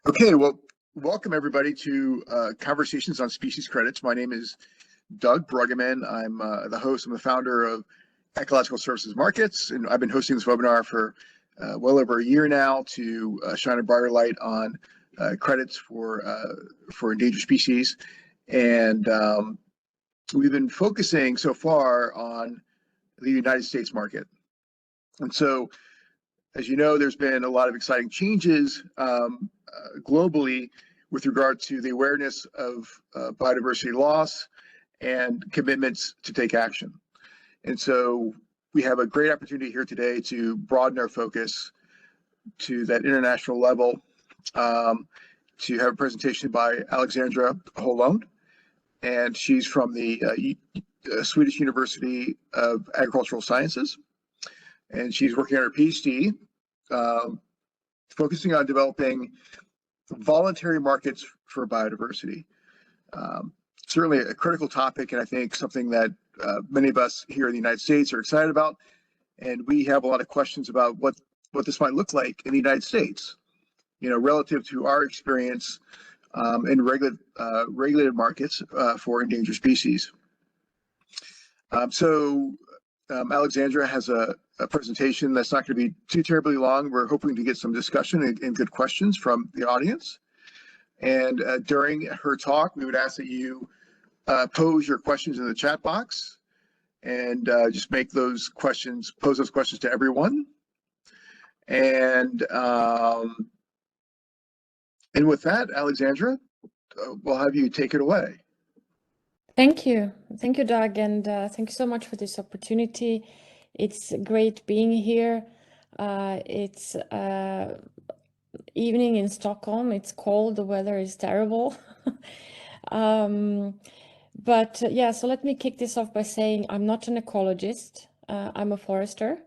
Okay, well, welcome everybody to Conversations on Species Credits. My name is Doug Bruggeman. I'm the host. I'm the founder of Ecological Services and Markets, and I've been hosting this webinar for well over a year now to shine a brighter light on credits for endangered species. And we've been focusing so far on the United States market. And so, as you know, there's been a lot of exciting changes globally with regard to the awareness of biodiversity loss and commitments to take action. And so we have a great opportunity here today to broaden our focus to that international level, to have a presentation by Aleksandra Holmlund, and she's from the Swedish University of Agricultural Sciences, and she's working on her PhD, focusing on developing voluntary markets for biodiversity. Certainly a critical topic, and I think something that many of us here in the United States are excited about. And we have a lot of questions about what this might look like in the United States, you know, relative to our experience in regulated markets for endangered species. Aleksandra has a presentation that's not going to be too terribly long. We're hoping to get some discussion and good questions from the audience. And during her talk, we would ask that you pose your questions in the chat box and just make those questions, pose those questions to everyone. And with that, Aleksandra, we'll have you take it away. Thank you, Doug, and thank you so much for this opportunity. It's great being here. It's evening in Stockholm. It's cold. The weather is terrible. But yeah, so let me kick this off by saying I'm not an ecologist. I'm a forester.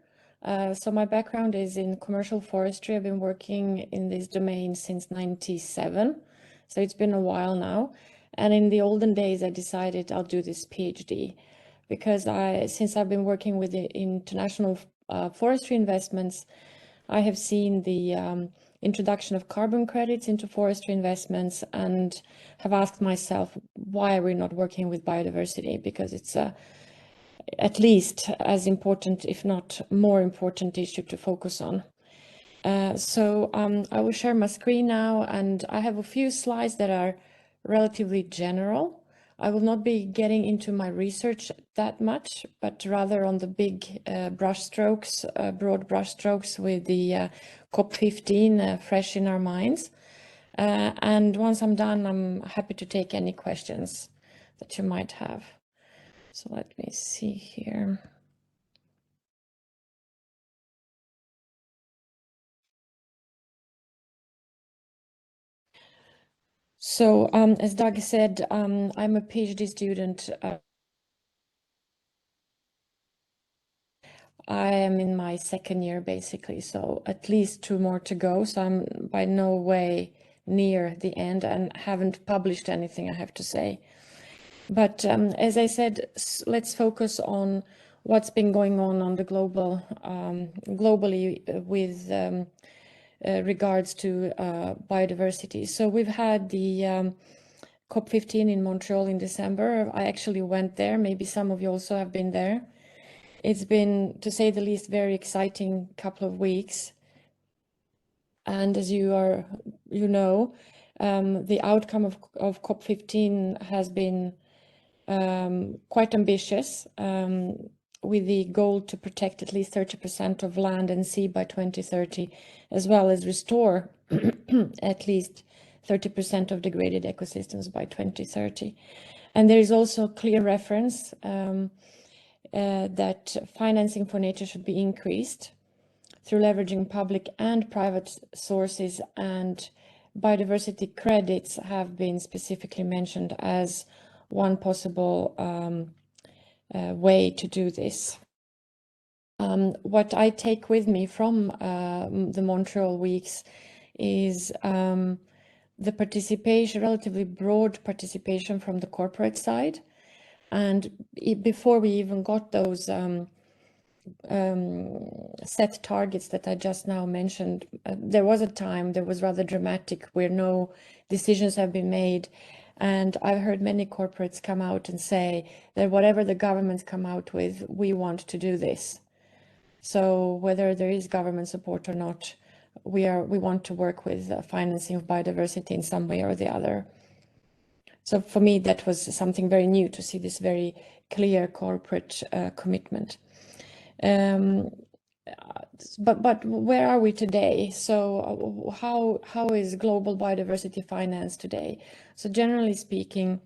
So my background is in commercial forestry. I've been working in this domain since '97. So it's been a while now. And in the olden days, I decided I'll do this PhD because since I've been working with the international forestry investments, I have seen the introduction of carbon credits into forestry investments and have asked myself, why are we not working with biodiversity? Because it's at least as important, if not more important, issue to focus on. So I will share my screen now, and I have a few slides that are relatively general. I will not be getting into my research that much, but rather on the big brushstrokes, broad brushstrokes with the COP15 fresh in our minds. And once I'm done, I'm happy to take any questions that you might have. So let me see here. So as Doug said, I'm a PhD student. I am in my second year, basically, so at least 2 more to go. So I'm by no way near the end and haven't published anything, I have to say. But as I said, let's focus on what's been going on the globally with regards to biodiversity. So we've had the COP15 in Montreal in December. I actually went there. Maybe some of you also have been there. It's been, to say the least, very exciting couple of weeks. And as you know, the outcome of COP15 has been quite ambitious, with the goal to protect at least 30% of land and sea by 2030, as well as restore at least 30% of degraded ecosystems by 2030. And there is also a clear reference that financing for nature should be increased through leveraging public and private sources, and biodiversity credits have been specifically mentioned as one possible way to do this. What I take with me from the Montreal weeks is the participation, relatively broad participation from the corporate side. And before we even got those set targets that I just now mentioned, there was a time that was rather dramatic where no decisions have been made. And I've heard many corporates come out and say that whatever the governments come out with, we want to do this. So whether there is government support or not, we want to work with financing of biodiversity in some way or the other. So for me, that was something very new to see this very clear corporate commitment. But where are we today? So how is global biodiversity finance today? So generally speaking,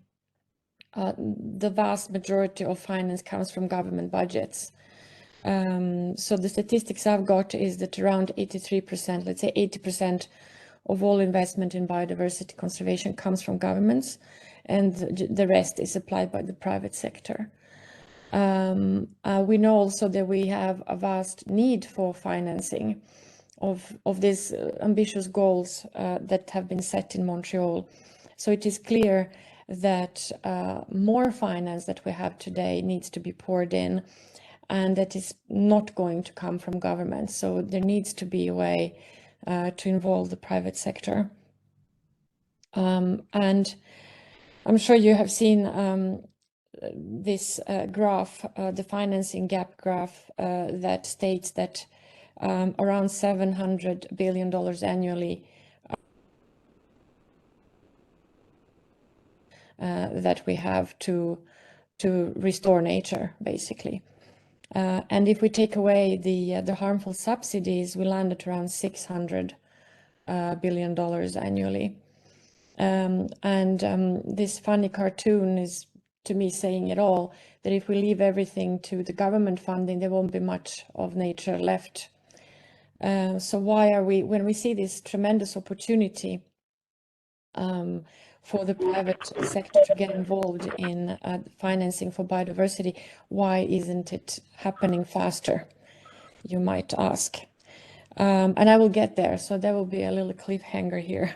the vast majority of finance comes from government budgets. So the statistics I've got is that around 83%, let's say 80% of all investment in biodiversity conservation comes from governments, and the rest is supplied by the private sector. We know also that we have a vast need for financing of these ambitious goals that have been set in Montreal. So it is clear that more finance that we have today needs to be poured in, and that is not going to come from government. So there needs to be a way to involve the private sector. And I'm sure you have seen this graph, the financing gap graph, that states that around $700 billion annually that we have to restore nature, basically. And if we take away the harmful subsidies, we land at around $600 billion annually. This funny cartoon is, to me, saying it all, that if we leave everything to the government funding, there won't be much of nature left. So why are we, when we see this tremendous opportunity for the private sector to get involved in financing for biodiversity, why isn't it happening faster, you might ask? And I will get there, so there will be a little cliffhanger here.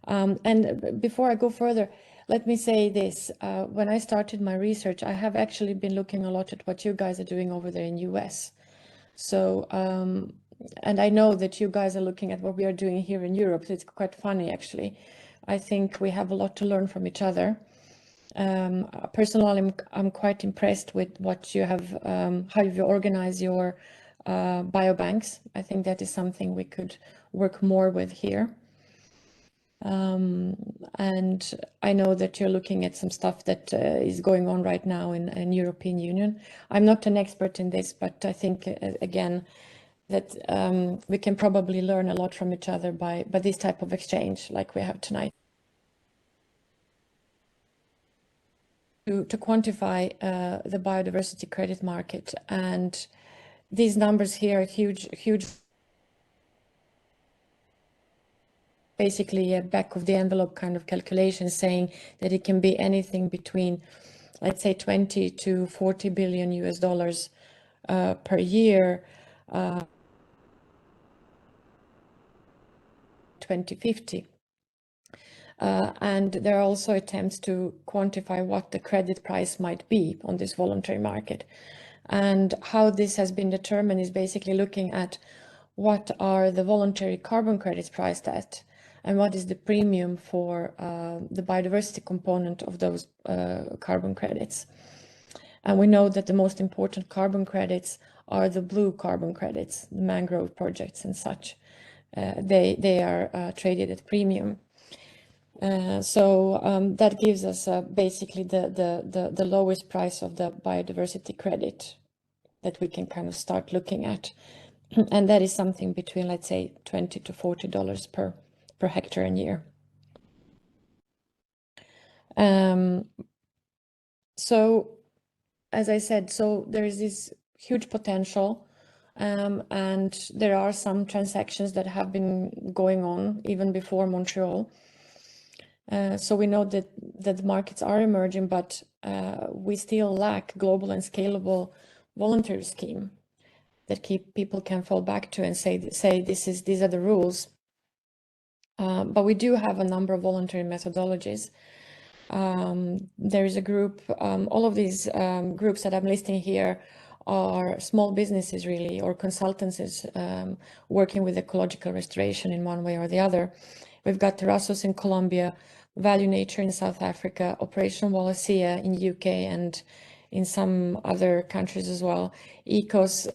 And before I go further, let me say this. When I started my research, I have actually been looking a lot at what you guys are doing over there in US. So, and I know that you guys are looking at what we are doing here in Europe. So it's quite funny, actually. I think we have a lot to learn from each other. Personally, I'm quite impressed with what you have, how you organize your biobanks. I think that is something we could work more with here. And I know that you're looking at some stuff that is going on right now in European Union. I'm not an expert in this, but I think, again, that we can probably learn a lot from each other by this type of exchange like we have tonight. To quantify the biodiversity credit market, and these numbers here are huge. Basically a back of the envelope kind of calculation, saying that it can be anything between, let's say, 20 to 40 billion US dollars per year, 2050. And there are also attempts to quantify what the credit price might be on this voluntary market. And how this has been determined is basically looking at what are the voluntary carbon credits priced at, and what is the premium for the biodiversity component of those carbon credits. And we know that the most important carbon credits are the blue carbon credits, the mangrove projects and such. They are traded at premium. So that gives us basically the lowest price of the biodiversity credit that we can kind of start looking at. And that is something between, let's say, $20 to $40 per hectare and year. So, as I said, so there is this huge potential, and there are some transactions that have been going on even before Montreal. So we know that the markets are emerging, but we still lack global and scalable voluntary scheme that people can fall back to and say these are the rules. But we do have a number of voluntary methodologies. There is a group, all of these groups that I'm listing here are small businesses really, or consultancies working with ecological restoration in one way or the other. We've got Terrasos in Colombia, Value Nature in South Africa, Operation Wallacea in UK and in some other countries as well. Ecos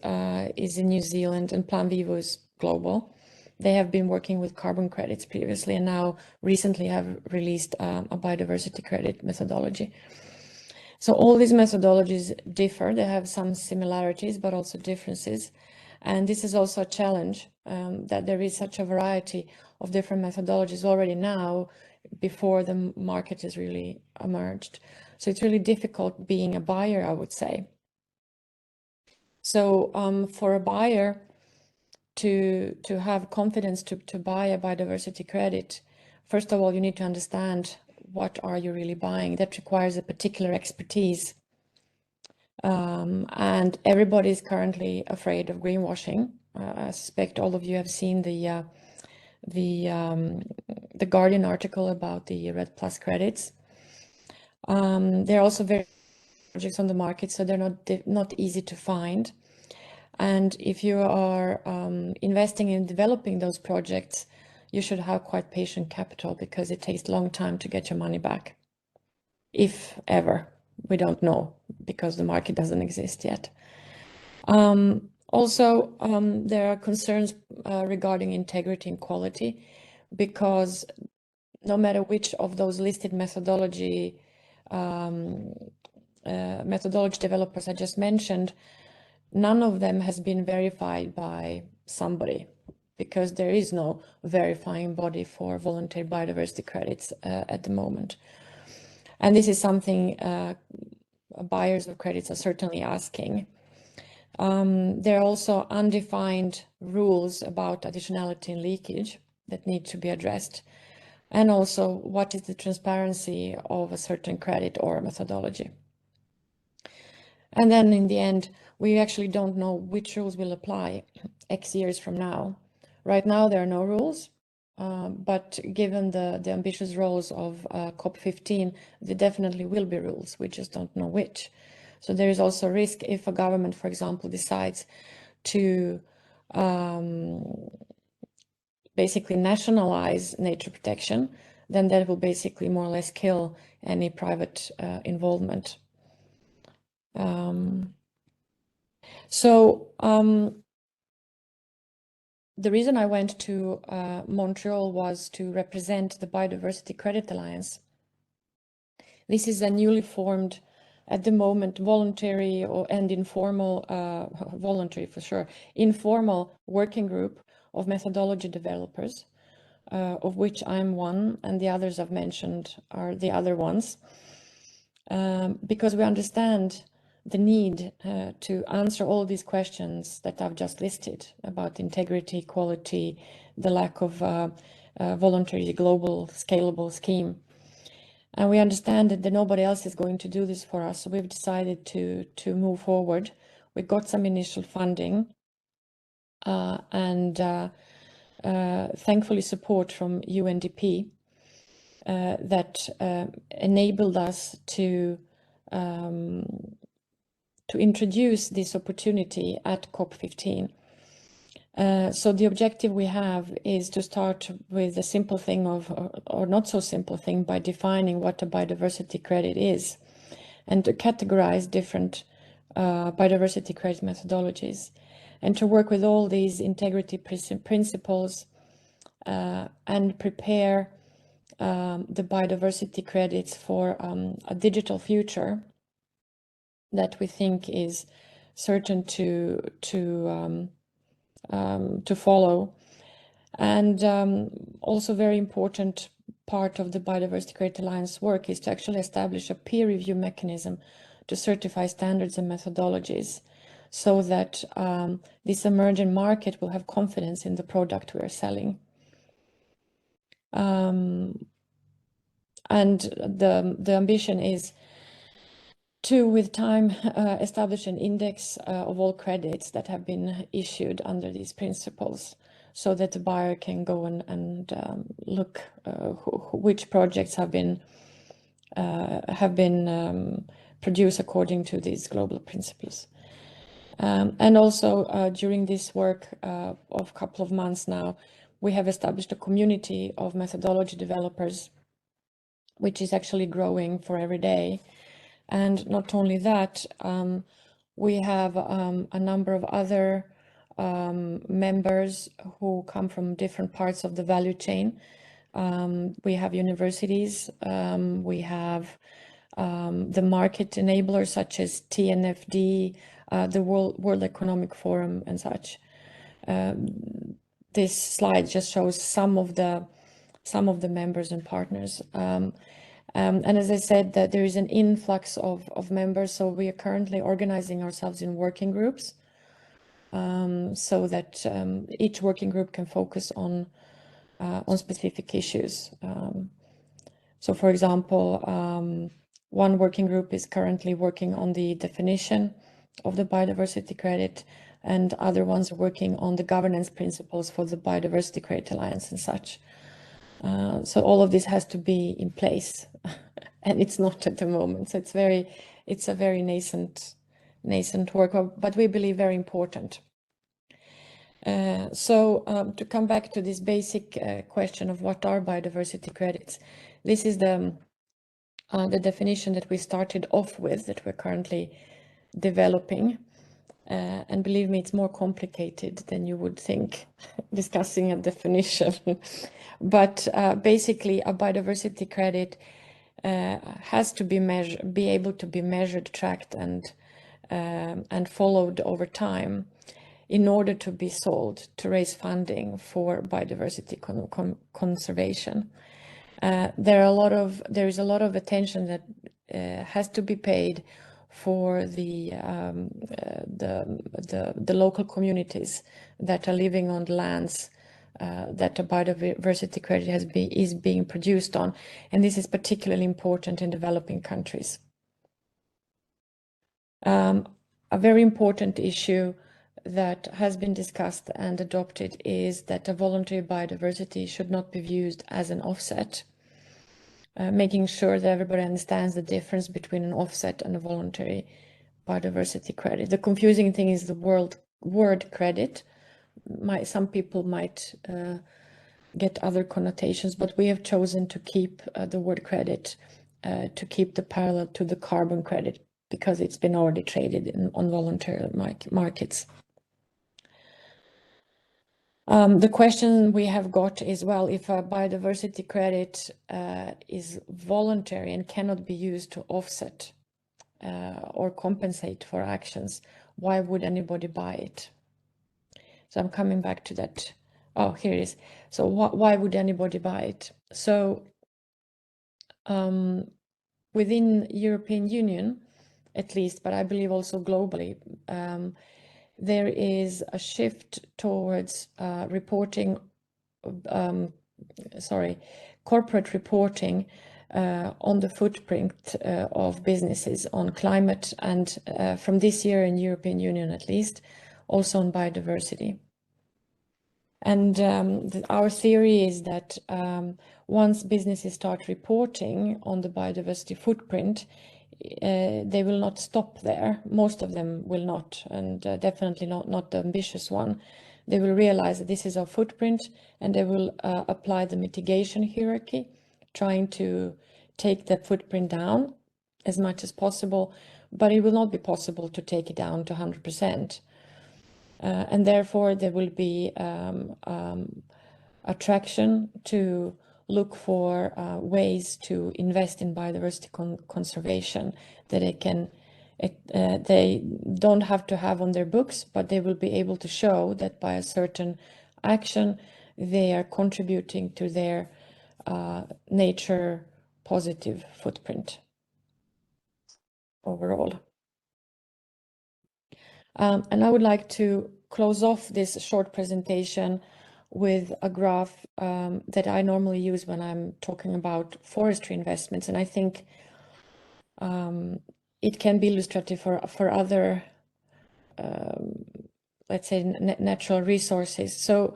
is in New Zealand, and Plan Vivo is global. They have been working with carbon credits previously and now recently have released a biodiversity credit methodology. So all these methodologies differ. They have some similarities, but also differences. And this is also a challenge that there is such a variety of different methodologies already now before the market is really emerged. So it's really difficult being a buyer, I would say. So for a buyer to have confidence to buy a biodiversity credit, first of all, you need to understand what are you really buying. That requires a particular expertise. And everybody is currently afraid of greenwashing. I suspect all of you have seen the Guardian article about the REDD+ credits. There are also very projects on the market, so they're not easy to find. And if you are investing in developing those projects, you should have quite patient capital because it takes a long time to get your money back, if ever. We don't know because the market doesn't exist yet. Also, there are concerns regarding integrity and quality, because no matter which of those listed methodology developers I just mentioned, none of them has been verified by somebody, because there is no verifying body for voluntary biodiversity credits at the moment. And this is something buyers of credits are certainly asking. There are also undefined rules about additionality and leakage that need to be addressed. And also, what is the transparency of a certain credit or a methodology? And then in the end, we actually don't know which rules will apply X years from now. Right now, there are no rules. But given the ambitious roles of COP15, there definitely will be rules. We just don't know which. So there is also risk if a government, for example, decides to basically nationalize nature protection, then that will basically more or less kill any private involvement. The reason I went to Montreal was to represent the Biodiversity Credit Alliance. This is a newly formed, at the moment, voluntary and informal, voluntary for sure, informal working group of methodology developers, of which I'm one, and the others I've mentioned are the other ones, because we understand the need to answer all these questions that I've just listed about integrity, quality, the lack of voluntary, global, scalable scheme. And we understand that nobody else is going to do this for us. So we've decided to move forward. We got some initial funding and thankfully support from UNDP that enabled us to introduce this opportunity at COP15. So the objective we have is to start with a simple thing or not so simple thing, by defining what a biodiversity credit is, and to categorize different biodiversity credit methodologies, and to work with all these integrity principles and prepare the biodiversity credits for a digital future that we think is certain to follow. And also very important part of the Biodiversity Credit Alliance work is to actually establish a peer review mechanism to certify standards and methodologies, so that this emerging market will have confidence in the product we are selling. And the ambition is to, with time, establish an index of all credits that have been issued under these principles, so that the buyer can go and look which projects have been produced according to these global principles. And also during this work of a couple of months now, we have established a community of methodology developers, which is actually growing for every day. And not only that, we have a number of other members who come from different parts of the value chain. We have universities, we have the market enablers such as TNFD, the World Economic Forum and such. This slide just shows some of the members and partners. And as I said, that there is an influx of members, so we are currently organizing ourselves in working groups, so that each working group can focus on specific issues. So, for example, one working group is currently working on the definition of the biodiversity credit, and other ones are working on the governance principles for the Biodiversity Credit Alliance and such. So all of this has to be in place, and it's not at the moment. So it's a very nascent work, but we believe very important. So to come back to this basic question of what are biodiversity credits, this is the definition that we started off with, that we're currently developing. And believe me, it's more complicated than you would think discussing a definition. But basically, a biodiversity credit has to be able to be measured, tracked, and followed over time in order to be sold to raise funding for biodiversity conservation. There is a lot of attention that has to be paid for the local communities that are living on lands that a biodiversity credit is being produced on, and this is particularly important in developing countries. A very important issue that has been discussed and adopted is that a voluntary biodiversity should not be used as an offset. Making sure that everybody understands the difference between an offset and a voluntary biodiversity credit. The confusing thing is the word credit. Some people might get other connotations, but we have chosen to keep the word credit, to keep the parallel to the carbon credit, because it's been already traded on voluntary markets. The question we have got is, well, if a biodiversity credit is voluntary and cannot be used to offset or compensate for actions, why would anybody buy it? So I'm coming back to that. Oh, here it is. So why would anybody buy it? So within European Union, at least, but I believe also globally, there is a shift towards corporate reporting on the footprint of businesses on climate, and from this year in European Union at least, also on biodiversity. And our theory is that once businesses start reporting on the biodiversity footprint, they will not stop there. Most of them will not, and definitely not the ambitious one. They will realize that this is our footprint, and they will apply the mitigation hierarchy, trying to take that footprint down as much as possible, but it will not be possible to take it down to 100%. And therefore there will be attraction to look for ways to invest in biodiversity conservation that they don't have to have on their books, but they will be able to show that by a certain action they are contributing to their nature positive footprint overall. And I would like to close off this short presentation with a graph that I normally use when I'm talking about forestry investments, and I think it can be illustrative for other, let's say, natural resources. So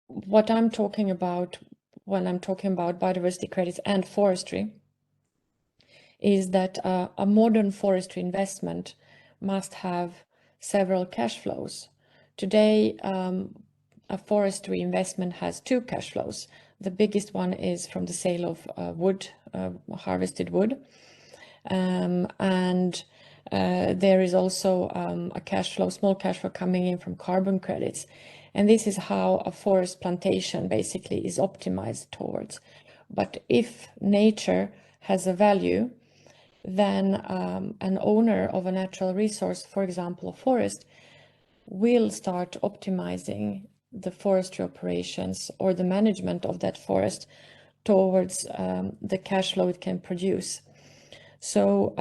what I'm talking about when I'm talking about biodiversity credits and forestry is that a modern forestry investment must have several cash flows. Today, a forestry investment has two cash flows. The biggest one is from the sale of wood, harvested wood. And there is also a cash flow, small cash flow coming in from carbon credits. And this is how a forest plantation basically is optimized towards. But if nature has a value, then an owner of a natural resource, for example, a forest, will start optimizing the forestry operations or the management of that forest towards the cash flow it can produce. So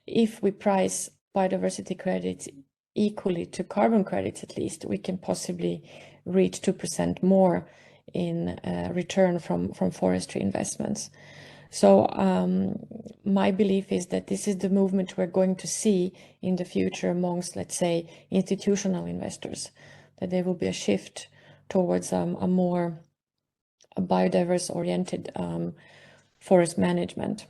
if we price biodiversity credits equally to carbon credits, at least, we can possibly reach 2% more in return from forestry investments. So my belief is that this is the movement we're going to see in the future amongst, let's say, institutional investors, that there will be a shift towards a more biodiverse-oriented forest management.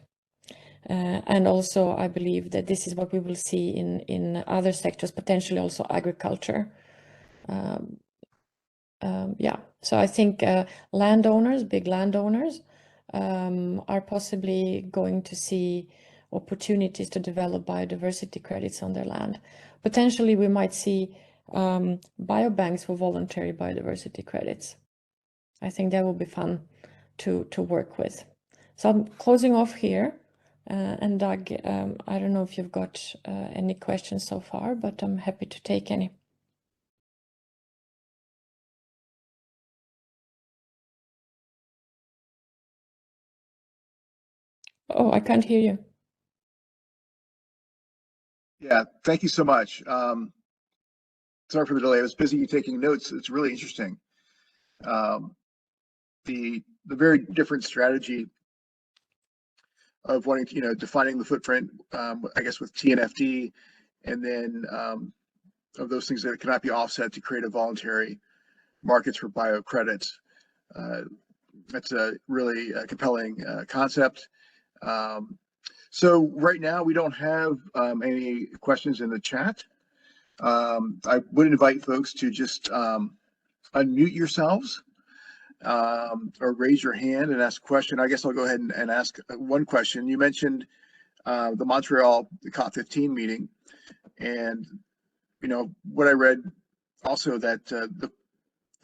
And also, I believe that this is what we will see in other sectors, potentially also agriculture. Yeah, so I think landowners, big landowners, are possibly going to see opportunities to develop biodiversity credits on their land. Potentially, we might see biobanks for voluntary biodiversity credits. I think that will be fun to work with. So I'm closing off here. And Doug, I don't know if you've got any questions so far, but I'm happy to take any. Oh, I can't hear you. Yeah, thank you so much. Sorry for the delay. I was busy taking notes. It's really interesting. The very different strategy of wanting to, defining the footprint, I guess with TNFD, and then of those things that cannot be offset to create a voluntary markets for bio credits. That's a really compelling concept. So right now we don't have any questions in the chat. I would invite folks to just unmute yourselves or raise your hand and ask a question. I guess I'll go ahead and ask one question. You mentioned the Montreal COP15 meeting, and what I read also that the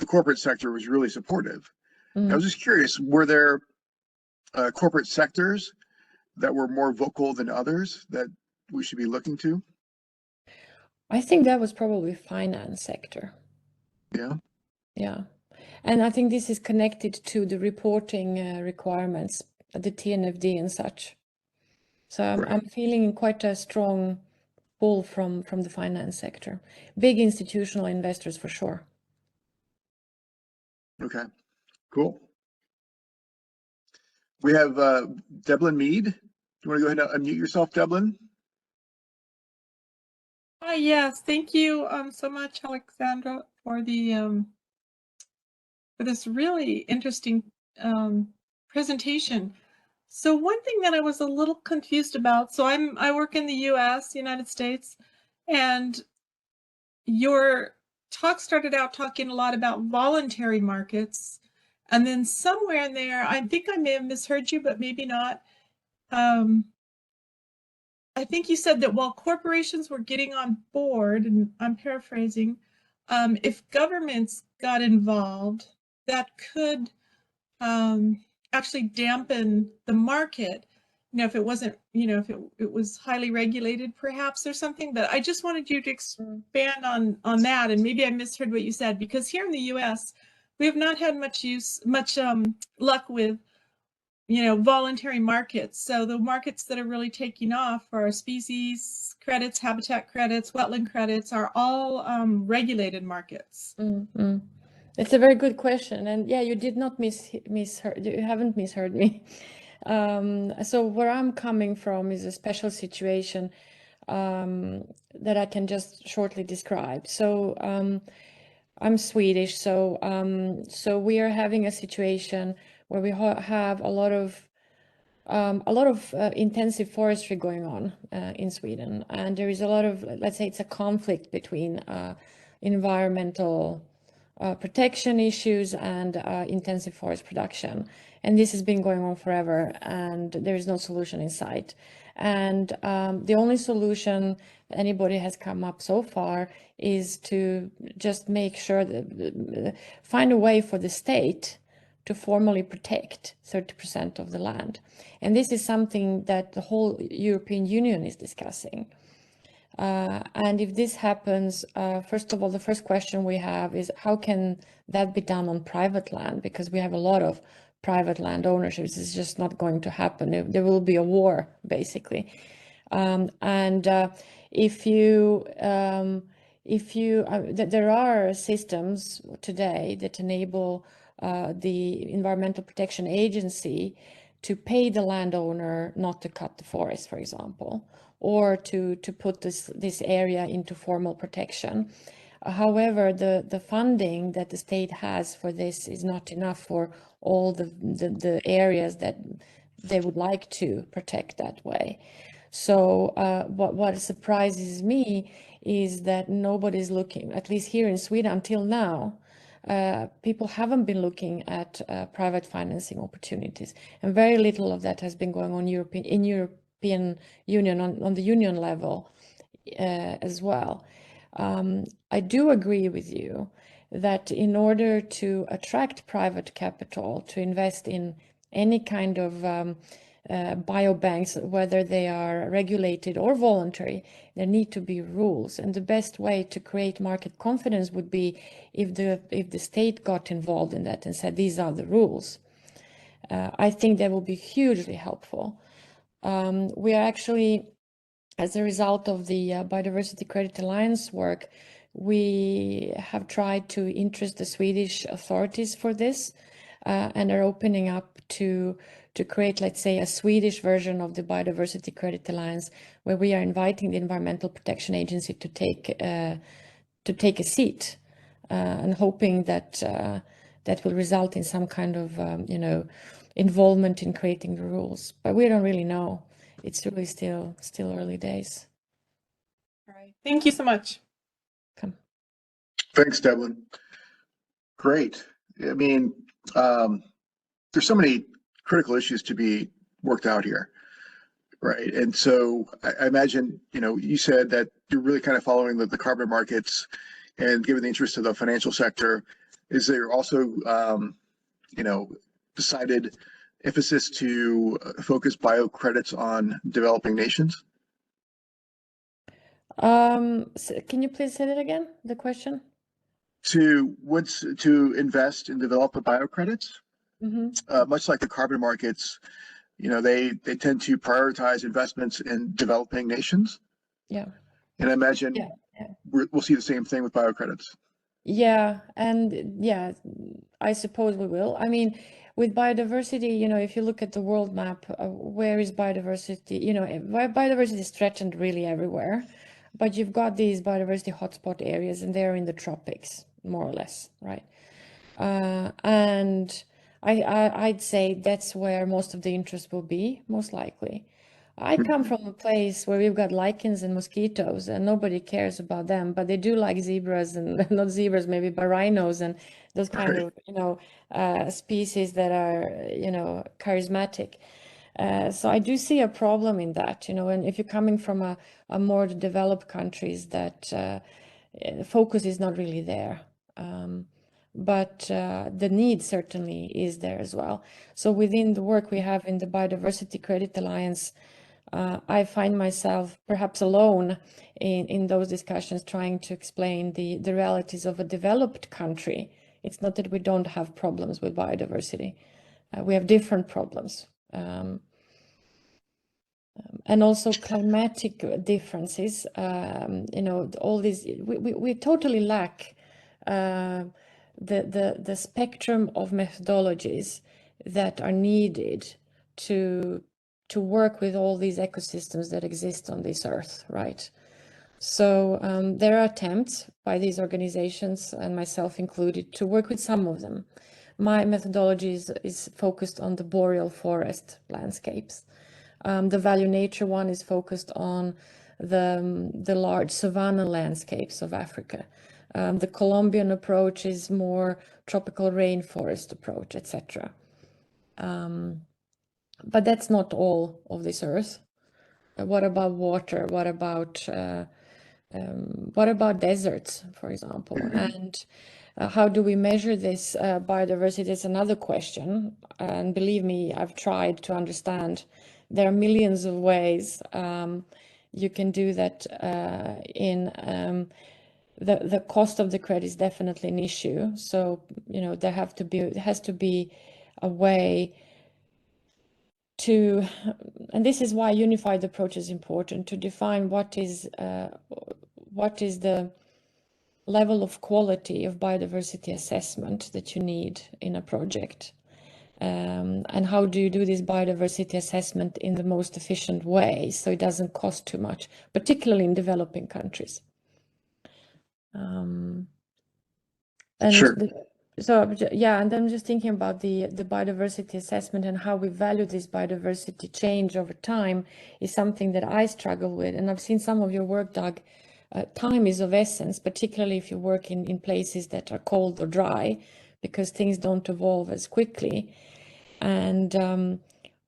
corporate sector was really supportive. I was just curious, were there corporate sectors that were more vocal than others that we should be looking to? I think that was probably finance sector. Yeah. Yeah. And I think this is connected to the reporting requirements, the TNFD and such. So I'm feeling quite a strong pull from the finance sector. Big institutional investors for sure. Okay, cool. We have Devlin Mead. Do you want to go ahead and unmute yourself, Devlin? Hi, yes, thank you so much, Aleksandra, for the for this really interesting presentation. So one thing that I was a little confused about, so I work in the US, United States, and your talk started out talking a lot about voluntary markets, and then somewhere in there, I think I may have misheard you, but maybe not. I think you said that while corporations were getting on board, and I'm paraphrasing, if governments got involved, that could actually dampen the market. If it wasn't, if it was highly regulated, perhaps, or something. But I just wanted you to expand on that, and maybe I misheard what you said, because here in the U.S. we have not had much luck with voluntary markets. So the markets that are really taking off are species credits, habitat credits, wetland credits, are all regulated markets. It's a very good question, and yeah, you did not misheard. You haven't misheard me. So where I'm coming from is a special situation that I can just shortly describe. So I'm Swedish, so we are having a situation where we have a lot of a lot of intensive forestry going on in Sweden, and there is a lot of, let's say, it's a conflict between environmental protection issues and intensive forest production. And this has been going on forever, and there is no solution in sight. And the only solution anybody has come up so far is to just make sure that find a way for the state to formally protect 30% of the land. And this is something that the whole European Union is discussing. And if this happens, first of all, the first question we have is how can that be done on private land? Because we have a lot of private land ownership. It's just not going to happen. There will be a war, basically. There are systems today that enable the Environmental Protection Agency to pay the landowner not to cut the forest, for example, or to put this area into formal protection. However, the funding that the state has for this is not enough for all the areas that they would like to protect that way. So what surprises me is that nobody's looking, at least here in Sweden until now, people haven't been looking at private financing opportunities, and very little of that has been going on in European Union on the union level as well. I do agree with you that in order to attract private capital to invest in any kind of biobanks, whether they are regulated or voluntary, there need to be rules. And the best way to create market confidence would be if the state got involved in that and said, these are the rules. I think that will be hugely helpful. We are actually, as a result of the Biodiversity Credit Alliance work, we have tried to interest the Swedish authorities for this and are opening up to create, let's say, a Swedish version of the Biodiversity Credit Alliance, where we are inviting the Environmental Protection Agency to take a seat and hoping that that will result in some kind of involvement in creating the rules. But we don't really know. It's really still early days. All right. Thank you so much. Come. Thanks, Devlin. Great. I mean, there's so many critical issues to be worked out here, right? And so I imagine, you said that you're really kind of following the carbon markets, and given the interest of the financial sector, is there also, decided emphasis to focus bio credits on developing nations? So can you please say that again, the question? To invest in developer bio credits, much like the carbon markets, they tend to prioritize investments in developing nations. Yeah. And I imagine we'll see the same thing with bio credits. Yeah, and yeah, I suppose we will. I mean, with biodiversity, if you look at the world map, where is biodiversity? Biodiversity is threatened really everywhere, but you've got these biodiversity hotspot areas, and they're in the tropics, more or less, right? And I'd say that's where most of the interest will be, most likely. I come from a place where we've got lichens and mosquitoes, and nobody cares about them, but they do like zebras, and not zebras maybe, but rhinos and those kind of species that are charismatic. So I do see a problem in that, and if you're coming from a more developed countries, that focus is not really there. But the need certainly is there as well. So within the work we have in the Biodiversity Credit Alliance, I find myself perhaps alone in those discussions, trying to explain the realities of a developed country. It's not that we don't have problems with biodiversity. We have different problems. And also climatic differences, all these, we totally lack the spectrum of methodologies that are needed to work with all these ecosystems that exist on this earth, right? So there are attempts by these organizations, and myself included, to work with some of them. my methodology is focused on the boreal forest landscapes. The value nature one is focused on the large savanna landscapes of Africa. The Colombian approach is more tropical rainforest approach, etc. But that's not all of this earth. What about water? What about deserts, for example? And how do we measure this biodiversity is another question. And believe me, I've tried to understand. There are millions of ways you can do that. The cost of the credit is definitely an issue. So there has to be a way to, and this is why unified approach is important, to define what is the level of quality of biodiversity assessment that you need in a project. And how do you do this biodiversity assessment in the most efficient way so it doesn't cost too much, particularly in developing countries. Sure. And I'm just thinking about the biodiversity assessment and how we value this biodiversity change over time is something that I struggle with. And I've seen some of your work, Doug. Time is of essence, particularly if you work in places that are cold or dry, because things don't evolve as quickly. And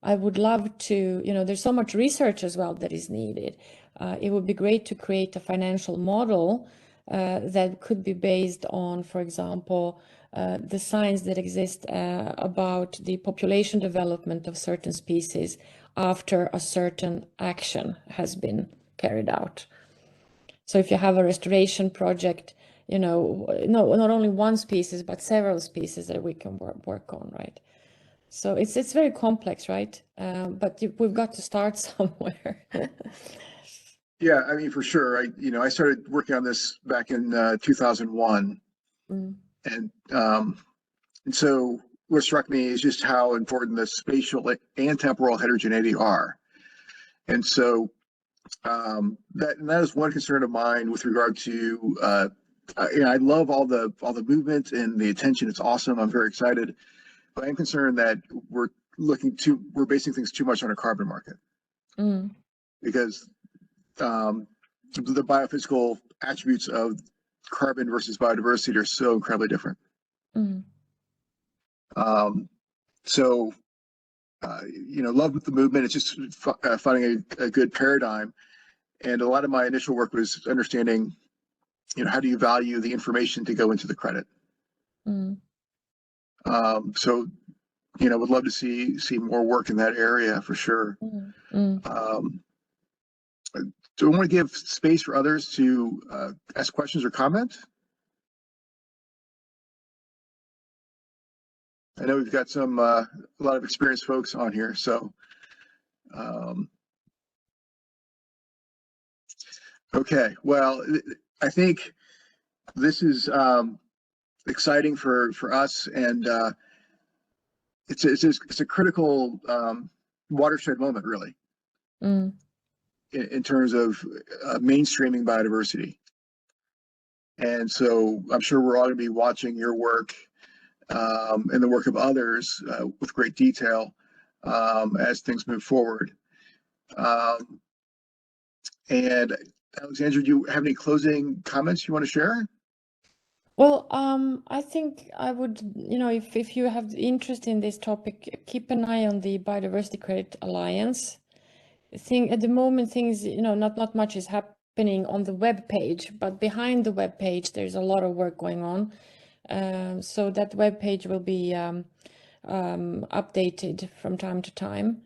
I would love to, there's so much research as well that is needed. It would be great to create a financial model that could be based on, for example, the science that exists about the population development of certain species after a certain action has been carried out. So if you have a restoration project, no, not only one species, but several species that we can work on, right? So it's very complex, right? But we've got to start somewhere. Yeah, I mean, for sure. I started working on this back in 2001, and so what struck me is just how important the spatial and temporal heterogeneity are, and so that is one concern of mine with regard to. I love all the movement and the attention. It's awesome. I'm very excited, but I'm concerned that we're basing things too much on a carbon market, because the biophysical attributes of carbon versus biodiversity are so incredibly different. Love with the movement. It's just finding a good paradigm. And a lot of my initial work was understanding, how do you value the information to go into the credit? Would love to see more work in that area for sure. Do I want to give space for others to ask questions or comment? I know we've got a lot of experienced folks on here, so. Okay, well, I think this is exciting for us, and it's a critical watershed moment, really, in terms of mainstreaming biodiversity. And so I'm sure we're all going to be watching your work and the work of others with great detail as things move forward. And Aleksandra, do you have any closing comments you want to share? Well, I think I would, if you have interest in this topic, keep an eye on the Biodiversity Credit Alliance. At the moment, things, not much is happening on the web page, but behind the web page, there's a lot of work going on. So that web page will be updated from time to time.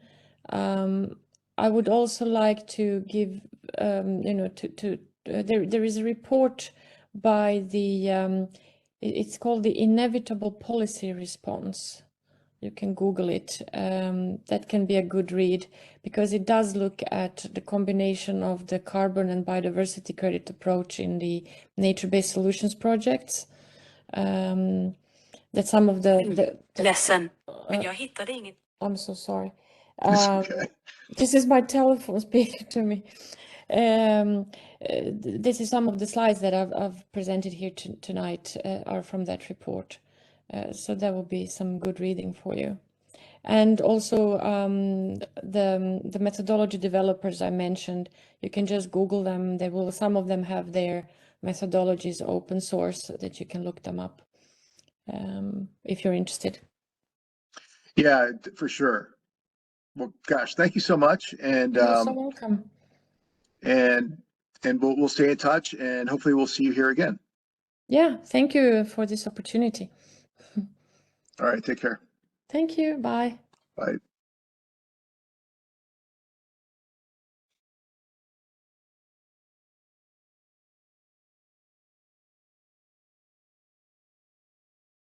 I would also like to give, there is a report by it's called the Inevitable Policy Response. You can Google it. That can be a good read because it does look at the combination of the carbon and biodiversity credit approach in the nature-based solutions projects. That some of the Ledsen, men jag hittade inget. I'm so sorry. Okay. This is my telephone speaking to me. This is some of the slides that I've presented here tonight are from that report. So that will be some good reading for you. And also the methodology developers I mentioned, you can just Google them. Some of them have their methodologies open source so that you can look them up if you're interested. Yeah, for sure. Well, gosh, thank you so much. And You're so welcome. and we'll stay in touch, and hopefully we'll see you here again. Yeah, thank you for this opportunity. All right, take care. Thank you. Bye. Bye.